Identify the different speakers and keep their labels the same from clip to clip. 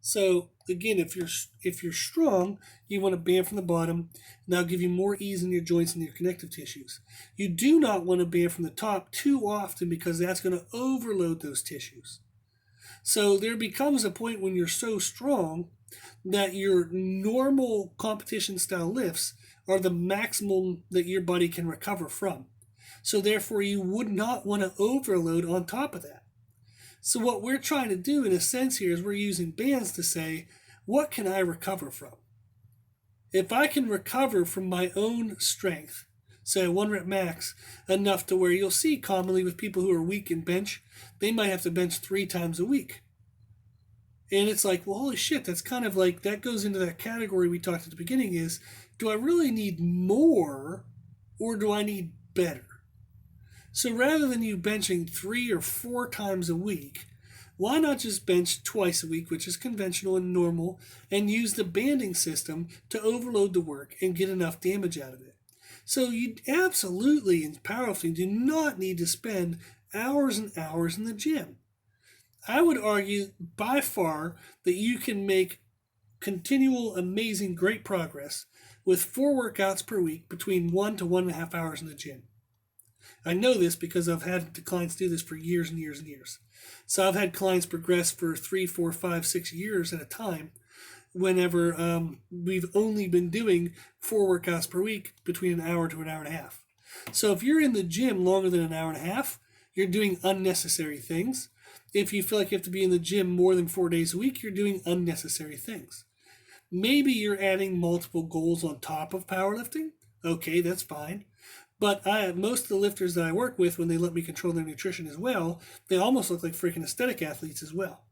Speaker 1: So again, if you're strong, you want to band from the bottom, and that'll give you more ease in your joints and your connective tissues. You do not want to band from the top too often because that's going to overload those tissues. So there becomes a point when you're so strong that your normal competition style lifts are the maximum that your body can recover from. So therefore, you would not want to overload on top of that. So what we're trying to do in a sense here is we're using bands to say, what can I recover from? If I can recover from my own strength, say a 1 rep max, enough to where you'll see commonly with people who are weak in bench, they might have to bench 3 times a week. And it's like, well, holy shit, that's kind of like, that goes into that category we talked at the beginning is, do I really need more or do I need better? So rather than you benching 3 or 4 times a week, why not just bench twice a week, which is conventional and normal, and use the banding system to overload the work and get enough damage out of it? So you absolutely, in powerlifting, do not need to spend hours and hours in the gym. I would argue by far that you can make continual, amazing, great progress with 4 workouts per week between 1 to 1.5 hours in the gym. I know this because I've had clients do this for years and years and years. So I've had clients progress for 3, 4, 5, 6 years at a time whenever we've only been doing 4 workouts per week between an hour to an hour and a half. So if you're in the gym longer than an hour and a half, you're doing unnecessary things. If you feel like you have to be in the gym more than 4 days a week, you're doing unnecessary things. Maybe you're adding multiple goals on top of powerlifting. Okay, that's fine. But most of the lifters that I work with, when they let me control their nutrition as well, they almost look like freaking aesthetic athletes as well.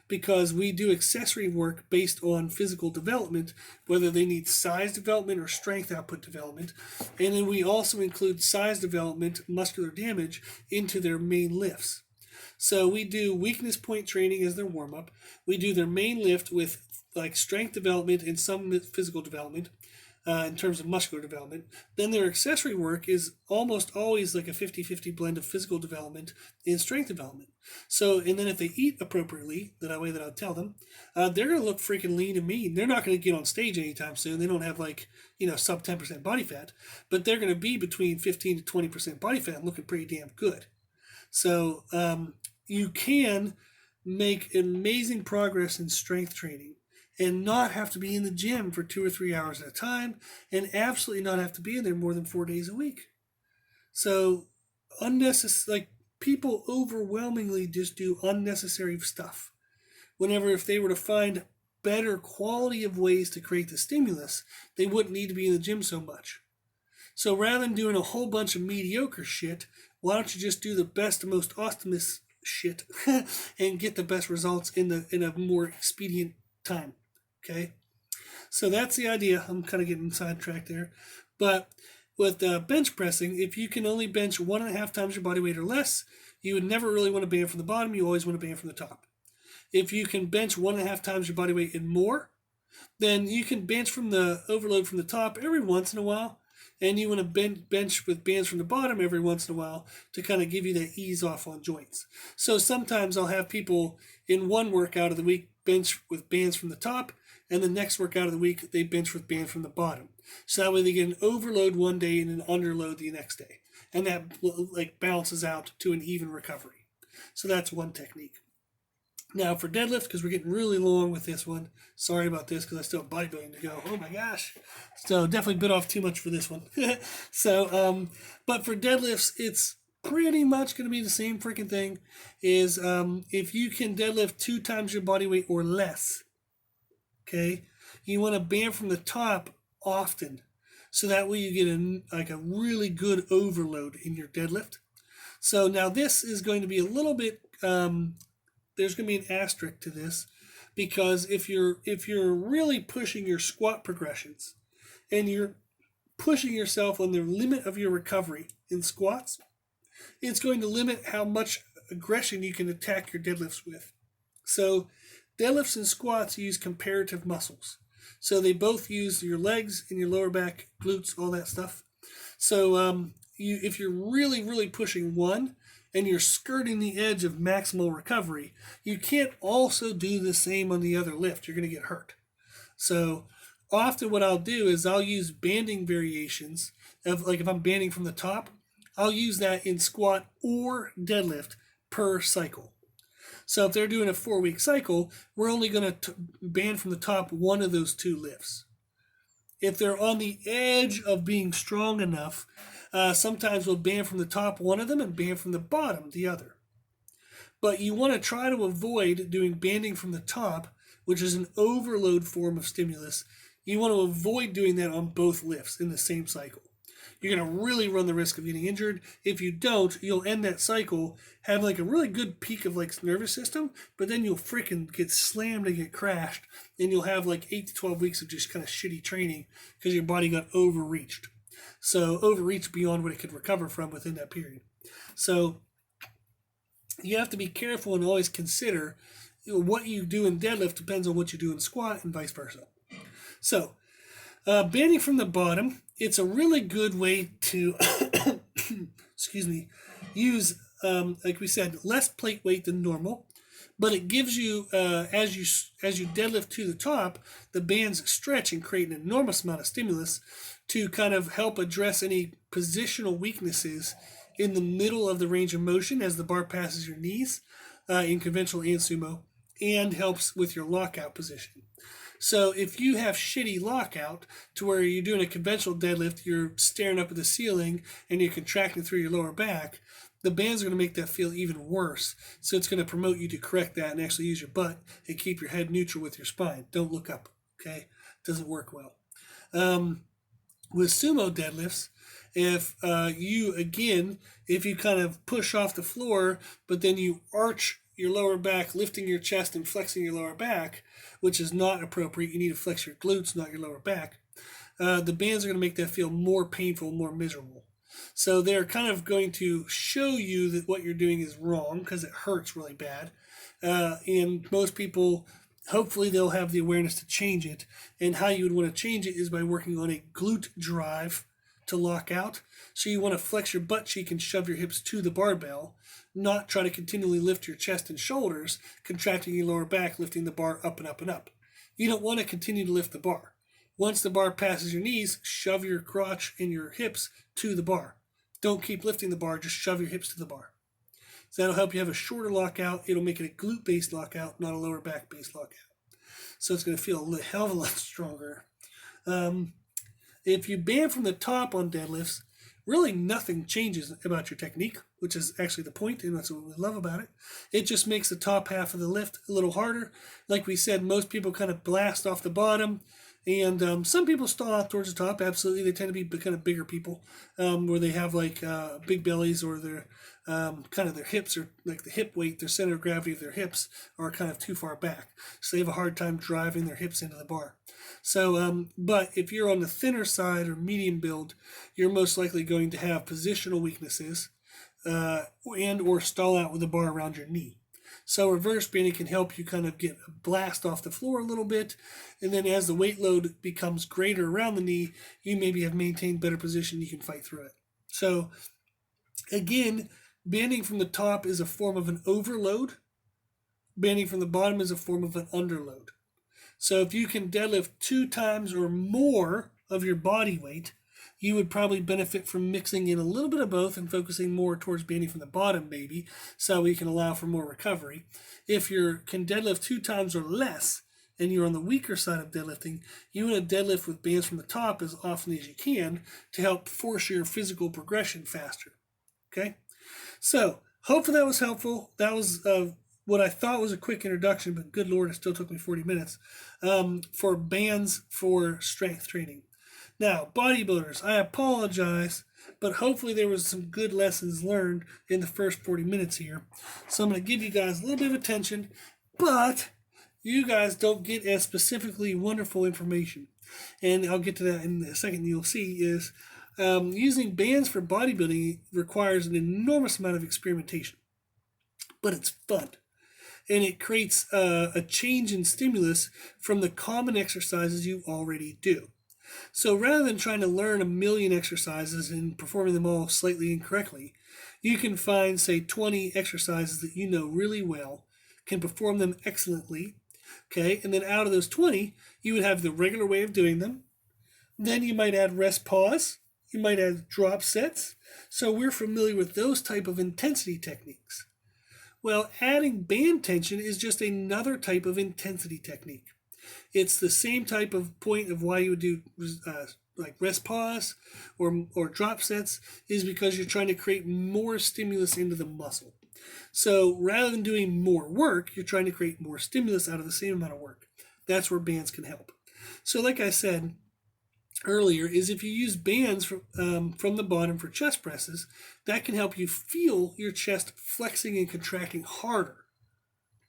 Speaker 1: Because we do accessory work based on physical development, whether they need size development or strength output development. And then we also include size development, muscular damage, into their main lifts. So we do weakness point training as their warm-up. We do their main lift with like strength development and some physical development. In terms of muscular development. Then their accessory work is almost always like a 50-50 blend of physical development and strength development. So, and then if they eat appropriately, that way that I'll tell them, they're going to look freaking lean and mean. They're not going to get on stage anytime soon. They don't have like, sub 10% body fat, but they're going to be between 15 to 20% body fat and looking pretty damn good. So you can make amazing progress in strength training and not have to be in the gym for 2 or 3 hours at a time, and absolutely not have to be in there more than 4 days a week. So, like people overwhelmingly just do unnecessary stuff. Whenever if they were to find better quality of ways to create the stimulus, they wouldn't need to be in the gym so much. So rather than doing a whole bunch of mediocre shit, why don't you just do the best and most awesomest shit and get the best results in a more expedient time? Okay, so that's the idea. I'm kind of getting sidetracked there. But with bench pressing, if you can only bench 1.5 times your body weight or less, you would never really want to band from the bottom. You always want to band from the top. If you can bench 1.5 times your body weight and more, then you can bench from the overload from the top every once in a while. And you want to bench with bands from the bottom every once in a while to kind of give you that ease off on joints. So sometimes I'll have people in one workout of the week bench with bands from the top, and the next workout of the week they bench with bands from the bottom. So that way they get an overload one day and an underload the next day. And that like balances out to an even recovery. So that's one technique. Now for deadlift, because we're getting really long with this one. Sorry about this because I still have bodybuilding to go. Oh my gosh. So definitely bit off too much for this one. But for deadlifts, it's pretty much going to be the same freaking thing. Is if you can deadlift 2 times your body weight or less, okay, you want to band from the top often. So that way you get a really good overload in your deadlift. So now this is going to be a little bit, there's going to be an asterisk to this, because if you're really pushing your squat progressions and you're pushing yourself on the limit of your recovery in squats, it's going to limit how much aggression you can attack your deadlifts with. So deadlifts and squats use comparative muscles. So they both use your legs and your lower back, glutes, all that stuff. So if you're really, really pushing one, and you're skirting the edge of maximal recovery, you can't also do the same on the other lift. You're going to get hurt. So often what I'll do is I'll use banding variations of, like if I'm banding from the top, I'll use that in squat or deadlift per cycle. So if they're doing a 4-week cycle, we're only going to band from the top one of those two lifts. If they're on the edge of being strong enough, sometimes we'll band from the top one of them and band from the bottom the other. But you want to try to avoid doing banding from the top, which is an overload form of stimulus. You want to avoid doing that on both lifts in the same cycle. You're going to really run the risk of getting injured. If you don't, you'll end that cycle having like a really good peak of like nervous system, but then you'll freaking get slammed and get crashed, and you'll have like 8 to 12 weeks of just kind of shitty training because your body got overreached. So overreached beyond what it could recover from within that period. So you have to be careful and always consider what you do in deadlift depends on what you do in squat and vice versa. So banding from the bottom, it's a really good way to, excuse me, use, like we said, less plate weight than normal, but it gives you, as you deadlift to the top, the bands stretch and create an enormous amount of stimulus to kind of help address any positional weaknesses in the middle of the range of motion as the bar passes your knees in conventional and sumo, and helps with your lockout position. So if you have shitty lockout to where you're doing a conventional deadlift, you're staring up at the ceiling and you're contracting through your lower back, the bands are going to make that feel even worse. So it's going to promote you to correct that and actually use your butt and keep your head neutral with your spine. Don't look up, okay? It doesn't work well. With sumo deadlifts, if you kind of push off the floor, but then you arch your lower back, lifting your chest and flexing your lower back, which is not appropriate. You need to flex your glutes, not your lower back. The bands are going to make that feel more painful, more miserable. So they're kind of going to show you that what you're doing is wrong because it hurts really bad. And most people, hopefully they'll have the awareness to change it. And how you would want to change it is by working on a glute drive to lock out. So you want to flex your butt cheek and shove your hips to the barbell, not try to continually lift your chest and shoulders, contracting your lower back, lifting the bar up and up and up. You don't want to continue to lift the bar. Once the bar passes your knees, shove your crotch and your hips to the bar. Don't keep lifting the bar, just shove your hips to the bar. So that'll help you have a shorter lockout. It'll make it a glute-based lockout, not a lower back-based lockout. So it's going to feel a hell of a lot stronger. If you band from the top on deadlifts, really nothing changes about your technique, which is actually the point, and that's what we love about it. It just makes the top half of the lift a little harder. Like we said, most people kind of blast off the bottom, and some people stall out towards the top. Absolutely, they tend to be kind of bigger people, where they have like big bellies, or their kind of their hips, or like the hip weight, their center of gravity of their hips are kind of too far back, so they have a hard time driving their hips into the bar. So, but if you're on the thinner side or medium build, you're most likely going to have positional weaknesses and or stall out with the bar around your knee. So reverse banding can help you kind of get a blast off the floor a little bit, and then as the weight load becomes greater around the knee, you maybe have maintained better position, you can fight through it. So again, banding from the top is a form of an overload. Banding from the bottom is a form of an underload. So if you can deadlift 2 times or more of your body weight, you would probably benefit from mixing in a little bit of both and focusing more towards banding from the bottom, maybe, so we can allow for more recovery. If you can deadlift 2 times or less, and you're on the weaker side of deadlifting, you want to deadlift with bands from the top as often as you can to help force your physical progression faster. Okay? So, hopefully that was helpful. That was what I thought was a quick introduction, but good Lord, it still took me 40 minutes, for bands for strength training. Now, bodybuilders, I apologize, but hopefully there was some good lessons learned in the first 40 minutes here. So I'm going to give you guys a little bit of attention, but you guys don't get as specifically wonderful information. And I'll get to that in a second. You'll see is using bands for bodybuilding requires an enormous amount of experimentation, but it's fun. And it creates a change in stimulus from the common exercises you already do. So rather than trying to learn a million exercises and performing them all slightly incorrectly, You can find, say, 20 exercises that you know really well, can perform them excellently, okay? And then out of those 20, you would have the regular way of doing them. Then you might add rest pause. You might add drop sets. So we're familiar with those type of intensity techniques. Well, adding band tension is just another type of intensity technique. It's the same type of point of why you would do like rest pause or drop sets is because you're trying to create more stimulus into the muscle. So rather than doing more work, you're trying to create more stimulus out of the same amount of work. That's where bands can help. So like I said earlier, is if you use bands from the bottom for chest presses, that can help you feel your chest flexing and contracting harder.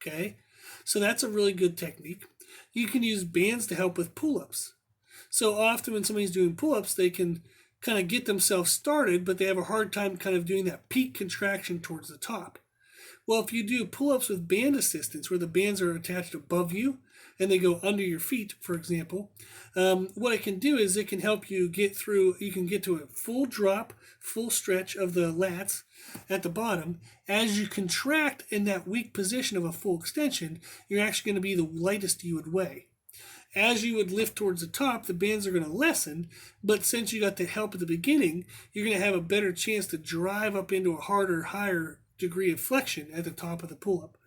Speaker 1: Okay, so that's a really good technique. You can use bands to help with pull-ups. So often when somebody's doing pull-ups, they can kind of get themselves started, but they have a hard time kind of doing that peak contraction towards the top. Well, if you do pull-ups with band assistance, where the bands are attached above you and they go under your feet, for example, what it can do is it can help you get through, you can get to a full drop, full stretch of the lats at the bottom. As you contract in that weak position of a full extension, you're actually going to be the lightest you would weigh. As you would lift towards the top, the bands are going to lessen, but since you got the help at the beginning, you're going to have a better chance to drive up into a harder, higher degree of flexion at the top of the pull-up.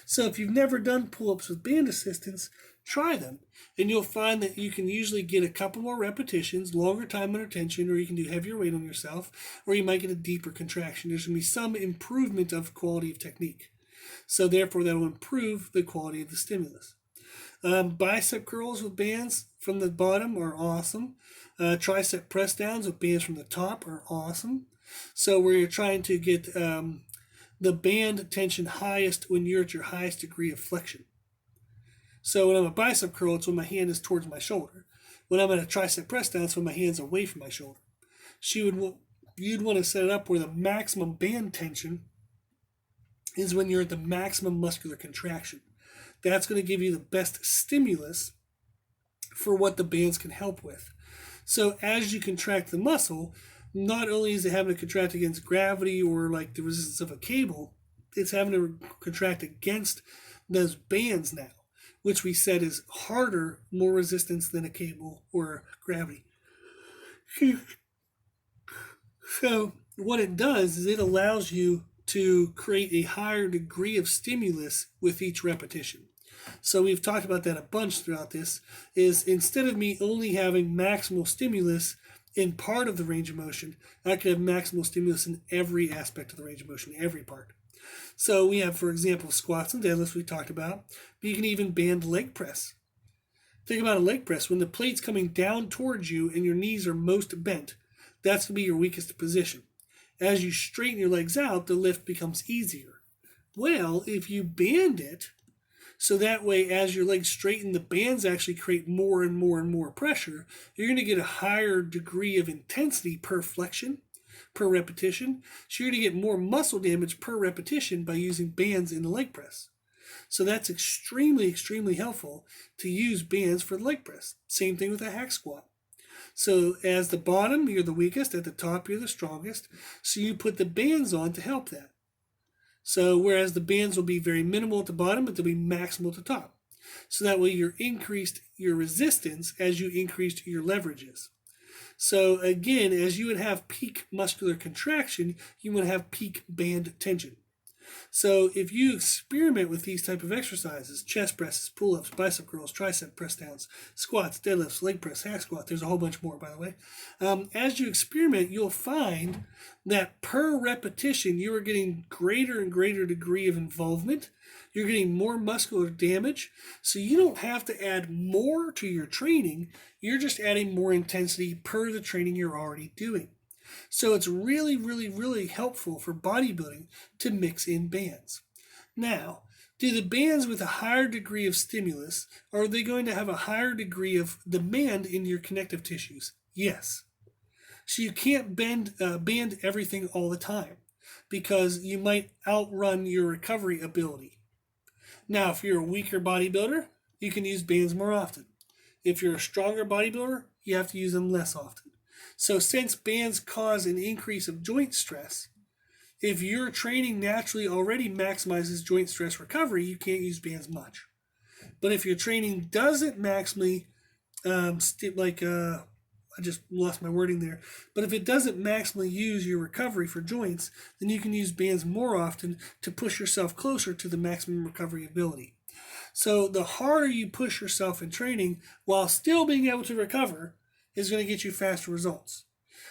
Speaker 1: So if you've never done pull-ups with band assistance, try them, and you'll find that you can usually get a couple more repetitions, longer time under tension, or you can do heavier weight on yourself, or you might get a deeper contraction. There's going to be some improvement of quality of technique. So therefore, that will improve the quality of the stimulus. Bicep curls with bands from the bottom are awesome. Tricep press downs with bands from the top are awesome. So where you're trying to get the band tension highest when you're at your highest degree of flexion. So when I'm a bicep curl, it's when my hand is towards my shoulder. When I'm at a tricep press down, it's when my hand's away from my shoulder. So you'd want to set it up where the maximum band tension is when you're at the maximum muscular contraction. That's going to give you the best stimulus for what the bands can help with. So as you contract the muscle, not only is it having to contract against gravity or like the resistance of a cable, it's having to contract against those bands now, which we said is harder, more resistance than a cable or gravity. So what it does is it allows you to create a higher degree of stimulus with each repetition. So we've talked about that a bunch throughout this, is instead of me only having maximal stimulus in part of the range of motion, I could have maximal stimulus in every aspect of the range of motion, every part. So we have, for example, squats and deadlifts we talked about, but you can even band leg press. Think about a leg press. When the plate's coming down towards you and your knees are most bent, that's going to be your weakest position. As you straighten your legs out, the lift becomes easier. Well, if you band it, so that way, as your legs straighten, the bands actually create more and more and more pressure. You're going to get a higher degree of intensity per flexion, per repetition. So you're going to get more muscle damage per repetition by using bands in the leg press. So that's extremely, extremely helpful to use bands for the leg press. Same thing with a hack squat. So as the bottom, you're the weakest. At the top, you're the strongest. So you put the bands on to help that. So whereas the bands will be very minimal at the bottom, but they'll be maximal at the top. So that way you're increased your resistance as you increased your leverages. So again, as you would have peak muscular contraction, you would have peak band tension. So if you experiment with these type of exercises, chest presses, pull-ups, bicep curls, tricep press downs, squats, deadlifts, leg press, hack squat, there's a whole bunch more, by the way. As you experiment, you'll find that per repetition, you are getting greater and greater degree of involvement. You're getting more muscular damage. So you don't have to add more to your training. You're just adding more intensity per the training you're already doing. So it's really, really, really helpful for bodybuilding to mix in bands. Now, do the bands with a higher degree of stimulus, are they going to have a higher degree of demand in your connective tissues? Yes. So you can't band everything all the time because you might outrun your recovery ability. Now, if you're a weaker bodybuilder, you can use bands more often. If you're a stronger bodybuilder, you have to use them less often. So since bands cause an increase of joint stress, if your training naturally already maximizes joint stress recovery, you can't use bands much. But if your training doesn't maximally, I just lost my wording there. But if it doesn't maximally use your recovery for joints, then you can use bands more often to push yourself closer to the maximum recovery ability. So the harder you push yourself in training while still being able to recover is going to get you faster results.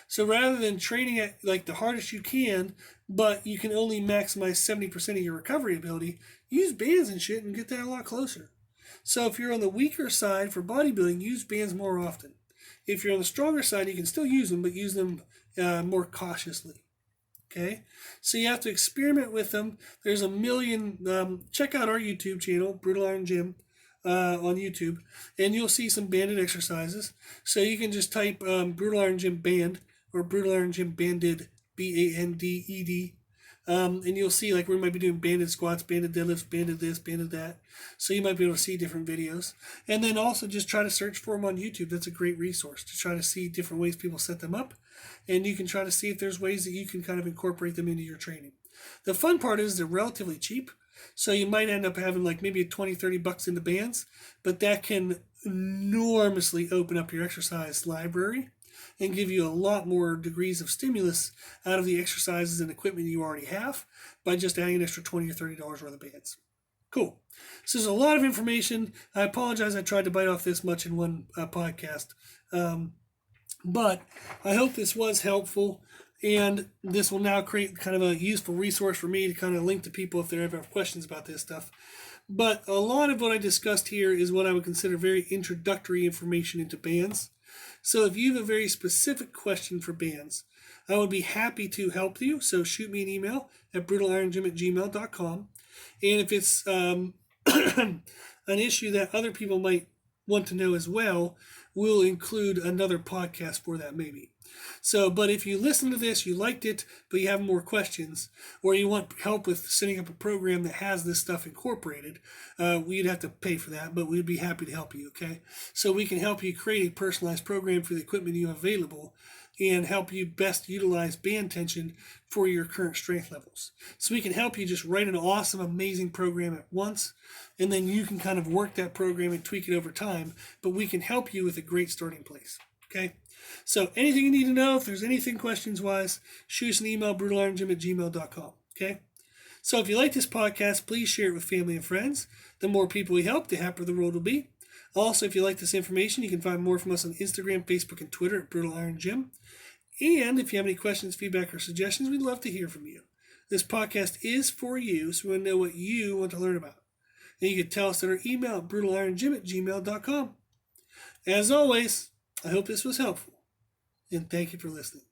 Speaker 1: So rather than training at like the hardest you can, but you can only maximize 70% of your recovery ability, use bands and shit and get that a lot closer. So if you're on the weaker side for bodybuilding, use bands more often. If you're on the stronger side, you can still use them, but use them more cautiously. Okay, so you have to experiment with them. There's a million. Check out our YouTube channel, Brutal Iron Gym, on YouTube, and you'll see some banded exercises. So you can just type Brutal Iron Gym Band or Brutal Iron Gym Banded, BANDED, and you'll see like we might be doing banded squats, banded deadlifts, banded this, banded that. So you might be able to see different videos. And then also just try to search for them on YouTube. That's a great resource to try to see different ways people set them up. And you can try to see if there's ways that you can kind of incorporate them into your training. The fun part is they're relatively cheap. So you might end up having like maybe $20-$30 in the bands, but that can enormously open up your exercise library and give you a lot more degrees of stimulus out of the exercises and equipment you already have by just adding an extra $20 or $30 worth of bands. Cool. So there's a lot of information. I apologize I tried to bite off this much in one podcast. But I hope this was helpful, and this will now create kind of a useful resource for me to kind of link to people if they ever have questions about this stuff. But a lot of what I discussed here is what I would consider very introductory information into bands. So if you have a very specific question for bands, I would be happy to help you. So shoot me an email at brutalirongym@gmail.com. And if it's an issue that other people might want to know as well, we'll include another podcast for that maybe. So, but if you listen to this, you liked it, but you have more questions, or you want help with setting up a program that has this stuff incorporated, we'd have to pay for that, but we'd be happy to help you, okay? So we can help you create a personalized program for the equipment you have available and help you best utilize band tension for your current strength levels. So we can help you just write an awesome, amazing program at once, and then you can kind of work that program and tweak it over time, but we can help you with a great starting place, okay? So anything you need to know, if there's anything questions-wise, shoot us an email, brutalirongym@gmail.com, okay? So if you like this podcast, please share it with family and friends. The more people we help, the happier the world will be. Also, if you like this information, you can find more from us on Instagram, Facebook, and Twitter at Brutal Iron Gym. And if you have any questions, feedback, or suggestions, we'd love to hear from you. This podcast is for you, so we want to know what you want to learn about. And you can tell us at our email at brutalirongym@gmail.com. As always, I hope this was helpful, and thank you for listening.